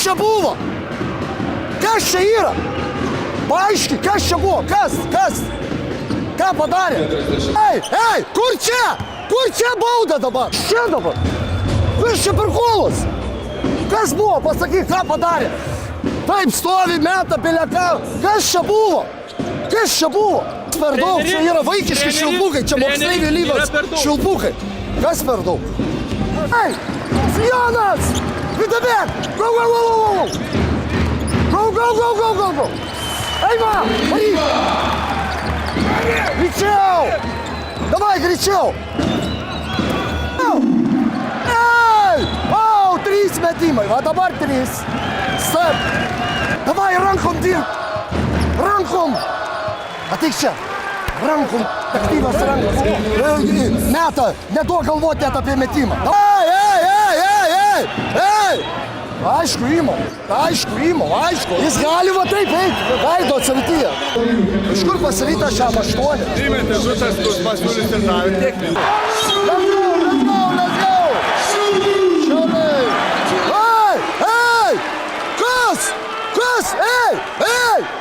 čia buvo? Kas čia yra? Paaiški, kas čia buvo? Kas? Ką padarė? Ei, kur čia? Kur čia bauda dabar? Čia dabar. Kas čia prikolas? Kas buvo? Pasakyk, ką padarė? Taip stovi, meta beleką. Kas čia buvo? Kas čia buvo? Per daug, čia yra vaikiški šilbukai, čia moksleivių lygos šilbukai. Kas per daug? Ei, Jonas! Vidabėk! Go! Go! Eima! Varyk! Greičiau! Davai, greičiau! Ei! O, 3 metimai, va dabar 3. Step! Davai, rankom dirb! Rankom! Ateik čia! Rankom! Aktyvas rankom! Meta! Neduok galvoti net apie metimą! Ei! Aišku, įmau! Jis gali va taip eiti, veido atsivytyje. Iš kur pasiryta šiam 8? Įmetė žutas, kur pasiūlys ir davė techninį.